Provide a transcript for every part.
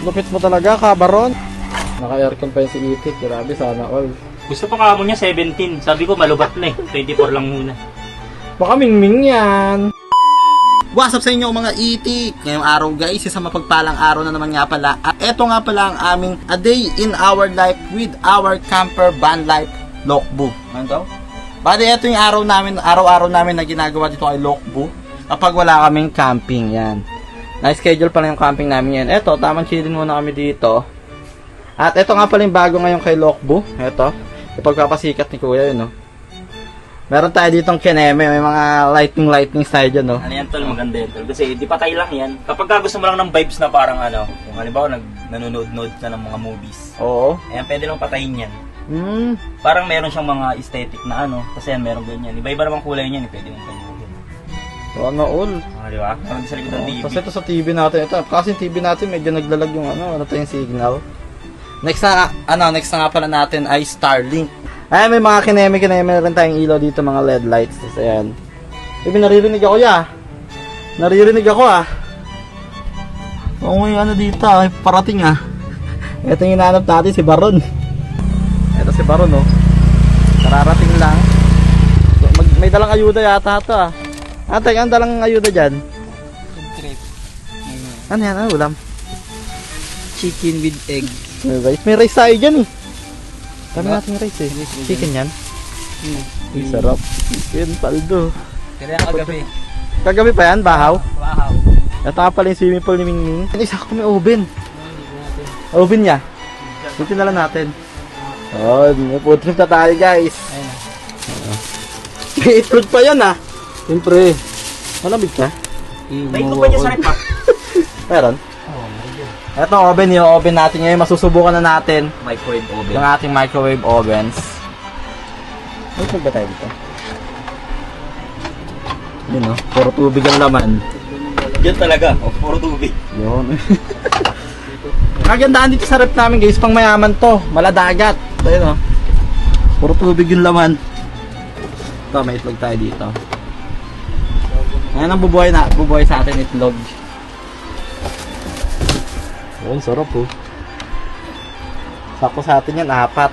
Lupit mo talaga, kabaron. Naka-aircon pa yung si Itik. Grabe, sana all. Gusto pa kamo niya 17. Sabi ko malubat na eh. 24 lang muna. Baka mingming yan. What's up sa inyo mga itik? Ngayong araw guys, isang mapagpalang araw na naman nga pala. At eto nga pala ang aming a day in our life with our camper van life logbook. Ano daw? Bali, eto yung araw-araw namin na ginagawa dito kay logbook kapag wala kaming camping. Yan. Na-schedule pala yung camping namin yan. Eto, tamang chilling muna kami dito. At eto nga pala yung bago ngayon kay logbook. Eto, ipagpapasikat ni Kuya yun, no? Meron tayo ditong kineme, may mga lightning style dyan, no? Ano yan tol, maganda yan tol. Kasi di patay lang yan. Kapag gusto mo lang ng vibes na parang ano, kung halimbawa nanonood ka ng mga movies. Oo. Ayan, pwede lang patayin yan. Hmm. Parang meron siyang mga aesthetic na ano, kasi yan, meron ganyan. Iba-iba namang kulay niyan, pwede mong pagbuhin. Sana all. Di ba? Parang sa likod ng TV. Kasi ito sa TV natin, ito. Kasi yung TV natin medyo naglalag yung ano tayong signal. Next na nga pala natin ay Starlink. Ay, may mga kineme rin tayong ilaw dito, mga LED lights. Tapos ayan. Naririnig ako Naririnig ako Oo, yung ano dito, ay parating Ito yung hinahanap natin, si Baron. Ito si Baron, oh. Kararating lang. So, may dalang ayuda yata ito, Ate, ang dalang ayuda dyan? Trip. Ano yan, ano ulam? Chicken with egg. May rice tayo dyan, Dami nating rice, Chicken yan? Uy, sarap. Chicken, paldo. Kaya kagabi. Kagabi pa yan, bahaw? Wow. Ito nga pala yung swimming pool ni Mingming. Isa ko may oven. Oven niya. Buti na lang natin. Oh, food trip na tayo, guys. May itlog pa yan, Siyempre. Malamig ka? May ito pa niya sa rep Meron? Ito oven, yung oven natin ngayon. Masusubukan na natin microwave oven. yung ating microwave ovens. May itlog ba tayo dito? Yun, puro tubig ang laman. Diyan talaga, puro tubig. Yun. Kagandaan dito sa rep namin, guys, pang mayaman to. Maladagat. Ayun, puro tubig yung laman. Ito, may itlog tayo dito. Ayan ang bubuhay sa atin itlog. Oh, sarap, Sakto sa atin yan, 4.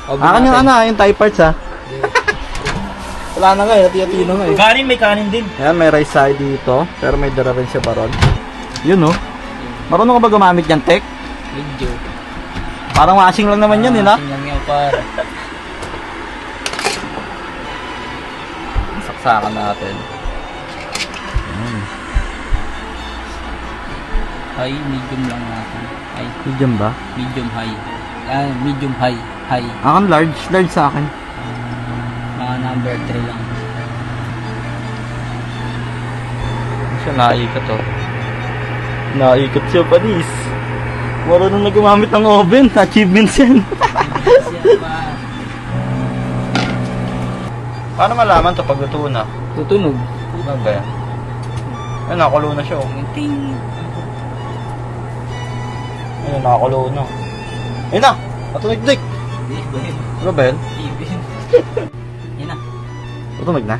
Akin yung yung Thai parts, Wala na nga, hati-hati na nga, Kanin, may kanin din. Ayan, may rice side dito, pero may dala rin siya, Baron. Yun, Marunong ka ba gumamit yan, Tek? Medyo. Parang washing lang naman yan, Tingnan nga para. Saksakan natin. High, medium lang natin. High, Medium ba? medium high. Medium high. High. Akin large sa akin. Mga number 3 lang. Siya naikat, Naikat siya, panis. Marunong na gumamit ng oven. Achievements yan. Paano malaman to pag luto na? Tutunog. Ano ba yan? Ayun, nakakulo na siya, Ting. Ayun, nakakulo na. Ayun na! Matunog-dik! Ano ba yan? Yan na. Matunog na?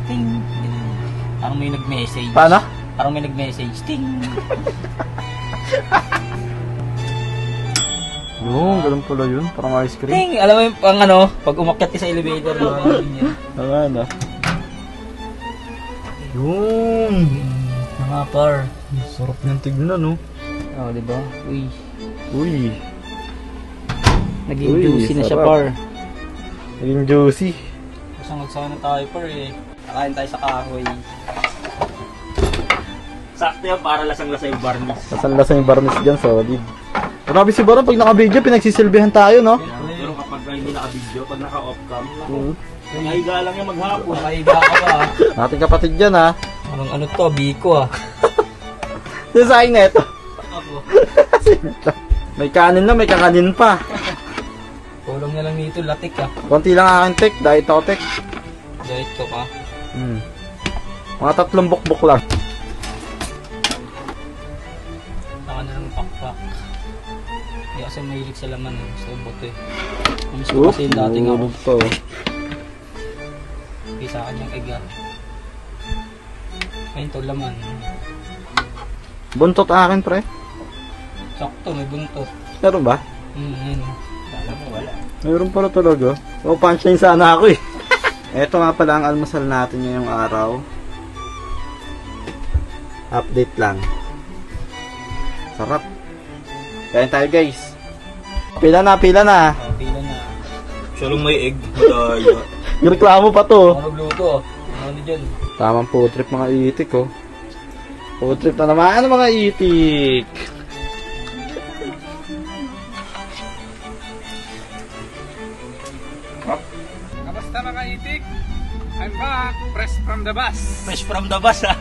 Ting. Parang may nag-message. Paano? Parang may nag-message. Ting. Yung, ganun pala yun. Parang ice cream. Ting. Alam mo yung pang pag umakyat ka sa elevator. Ano? Yung! Mga par. Sarap niyang tignan, Oh, di ba? Uy. Uy! Naging Uy, juicy na siya, sarap. par. Naging juicy. Basta magsama tayo, par Kakain tayo sa kahoy. Sakto yan, para lasang-lasa yung barnis. Lasa yung barnis dyan, solid. Grabe si Baron, pag naka-video, pinagsisilbihan tayo, no? Pero kapag hindi naka-video, pag naka-off cam, Mm. nahiga lang yung maghapon. Nakahiga ka pa, Ating kapatid dyan, Ano to, biko, Yung sa akin na ito. Ako. May kanin na, may kakanin pa. Tulong na lang dito, latik, Konti lang akin, Tek. Diet ako, Tek. Diet ko pa. Mga 3 bukbuk lang. Saka na lang pakpak. Hindi kasi mahilig sa laman, gusto ko buto, Miss ko Oop, kasi yung dating ako. to. Sa akin yung egg, Ayun to, laman. Buntot akin, pre. Sakto, may buntot. Meron ba? Yun. Alam mo, wala. Meron pala talaga. O, punchline sana ako eh. Ito nga pala ang almusal natin ngayong araw. Update lang. Sarap. Kain tayo guys. Pila na, pila na. Pila na. Siya lang may egg. Madaya. Reklamo pa to. Ano nagluto? Ano dyan? Tamang food trip mga itik oh. Food trip na naman mga itik. Kamusta mga itik? I'm back, fresh from the bus. Fresh from the bus, ha.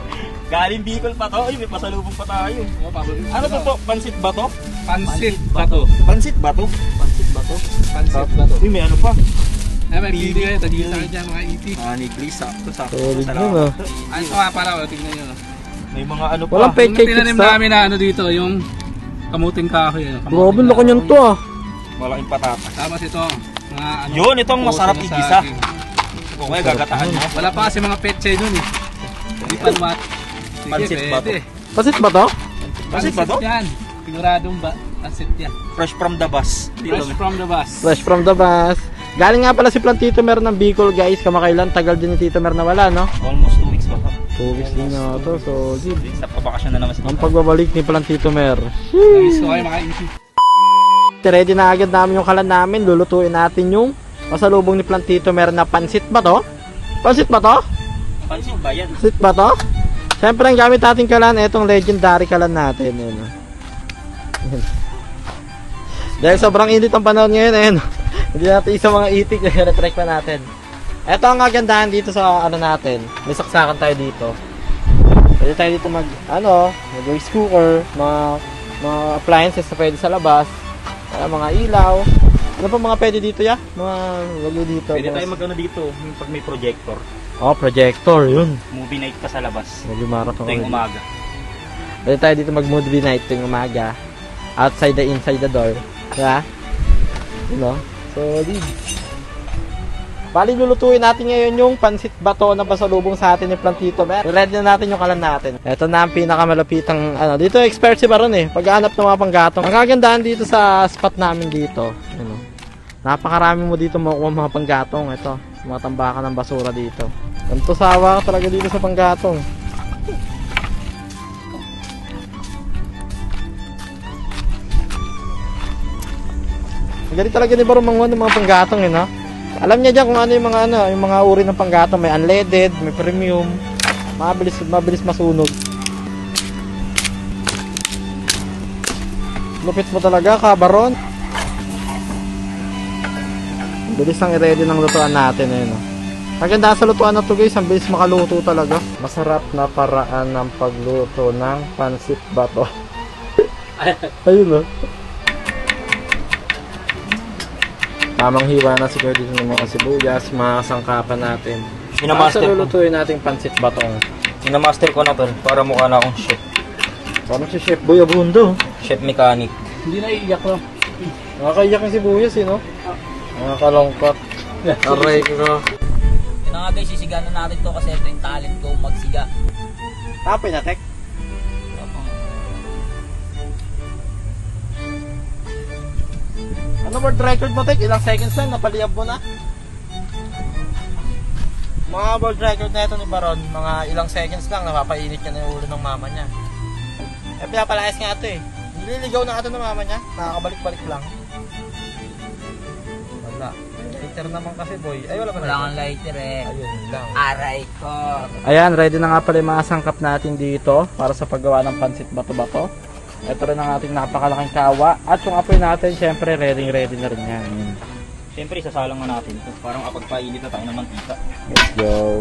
Galing Bicol pa to. Ay, may pasalubong pa tayo. Ano to po? Pansit ba to? Pansit ba to? Pansit ba to? Pansit ba to? Pansit ba to? Uy, may ano pa. Ay, may pili kayo, tagisa kayo dyan mga itik. Honey, sakto. Solid Salamat. yun ah. Ano nga para, tignan nyo. May mga ano pa. Walang Yung pechay tinanim kits ha. namin na ano dito, yung kamuting kahoy. Grabe laki niyan to ah. Malaking patata. Tapos ito, mga ano. Yun, itong masarap puso na sa igisa. akin. Kung kaya gagataan mo. Wala pa kasi mga pechay dun eh. Hindi pa lumat. Sige, Pansit ba to? pwede. Pasit ba to? Pansit ba to? yan. Siguradong ba? Pansit yan. Fresh from the bus. Fresh from the bus. Fresh from the bus. Galing nga pala si Plantito Mer ng Bicol guys. Kamakailan, tagal din ni Tito Mer na wala no? Almost 2 weeks pa pa. 2 weeks din na to. So, Sa pabakasyon na naman ang pagbabalik ni Plantito Mer. Namiss ko kayo mga itik. Ready na agad namin yung kalan namin. Lulutuin natin yung pasalubong ni Plantito Mer na pansit ba to? Pansit ba to? Pansit ba yan? Pansit ba to? Siyempre ang gamit natin kalan, etong legendary kalan natin. Yun, oh. Yun. Dahil sobrang init ang panahon ngayon, ayun. Hindi natin isa mga itik na retrack pa natin. Ito ang kagandahan dito sa ano natin. May saksakan tayo dito. Pwede tayo dito mag-rice cooker, mga appliances na pwede sa labas, mga ilaw. Ano pa mga pwede dito ya? Mga walo dito. Pwede tayo mag-ano dito yung pag may projector. Oh, projector, yun. Movie night pa sa labas. Movie marathon. Tuwing umaga. Pwede tayo dito mag-movie night tuwing umaga. Outside the inside the door. Diba? You know? Solid. Bali, lulutuin natin ngayon yung pansit bato na pasalubong sa atin ni Plantito Mer. Ready na natin yung kalan natin. Ito na ang pinakamalapitang, dito expert si Baron eh. Paghahanap ng mga panggatong. Ang kagandahan dito sa spot namin dito. Napakarami mo dito makukuha mga panggatong. Ito, mga tambakan ng basura dito. Ganito sawa ka talaga dito sa panggatong. Galing talaga ni Baron manguha ng mga panggatong eh, no? Alam niya diyan kung ano yung mga uri ng panggatong, may unleaded, may premium, mabilis masunog. Lupit mo talaga ka, Baron. Bilis lang i-ready ng lutuan natin eh, no? Maganda sa lutuan na to guys, ang bilis makaluto talaga. Masarap na paraan ng pagluto ng pansit bato. Ayun, no? Tamang hiwa na siguro dito ng mga sibuyas, mga sangkapan natin. Minamaster Sa ko. lulutuin nating pansit batong. Minamaster ko na to para mukha na akong chef. Parang si Chef Boy Abundo. Chef mechanic. Hindi na iiyak ko. Nakakaiyak yung sibuyas eh, no? Nakakalongkot. Aray ko. Yun na nga guys, sisiganan natin to kasi ito yung talent ko magsiga. Tapoy na, Tek. Ano world record mo, Tek? Ilang seconds lang, napaliyab mo na? Mga world record na ito ni Baron, mga ilang seconds lang, napapainit niya na yung ulo ng mama niya. Eh, pinapalayas nga ito eh. Nililigaw na ito ng mama niya, nakakabalik-balik lang. Wala. Lighter naman kasi, boy. Ay, wala pa Wala kang lighter eh. Ayun lang. Aray ko. Ayan, ready na nga pala yung mga sangkap natin dito para sa paggawa ng pansit bato-bato. Ito rin ang ating napakalaking kawa. At yung apoy natin, syempre, ready na rin yan. Siyempre, isasalang na natin ito. Parang kapag painit na tayo ng mantika. Let's go.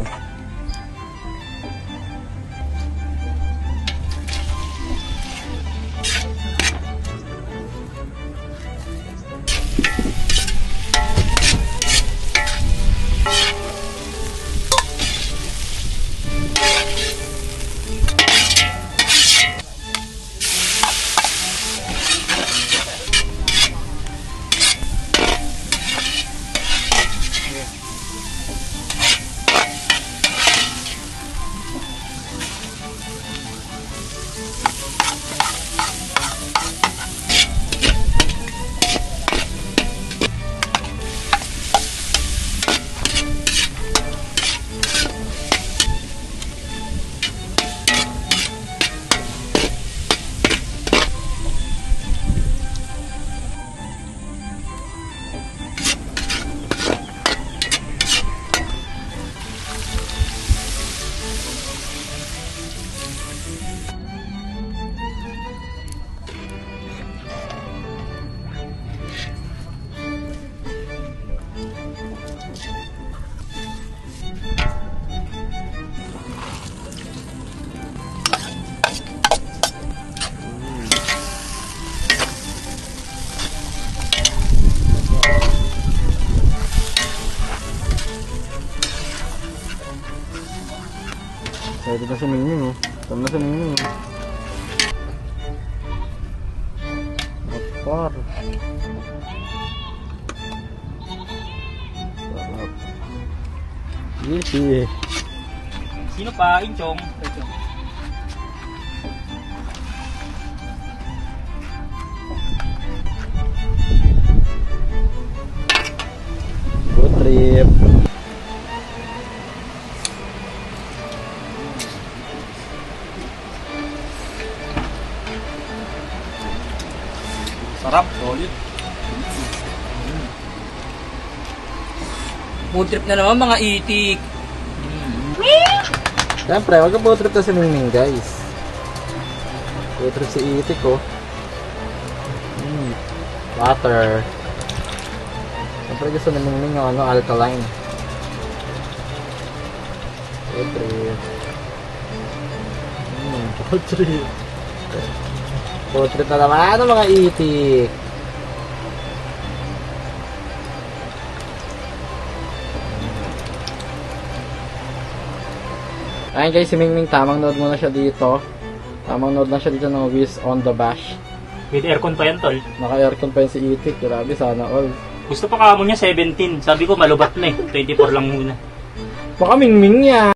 Pagod na si Mingming, oh. Tama na si Mingming, oh. Par. Sarap. Easy. Sino pa? Inchong. Good trip. Sarap, solid. Food trip na naman mga itik. Siyempre, wag ka po trip na si Mingming, guys. Po trip si Itik, oh. Water. Siyempre gusto ni Mingming yung ano, alkaline. Po trip. Po trip. Po trip na naman ang mga itik. Ayun guys, si Mingming, tamang nood muna siya dito. Tamang nood lang siya dito ng Wiz on the Bash. With aircon pa yan, tol. Naka-aircon pa yun si Itik. Grabe, sana all. Gusto pa kamo niya 17. Sabi ko malubat na eh. 24 lang muna. Baka Mingming yan.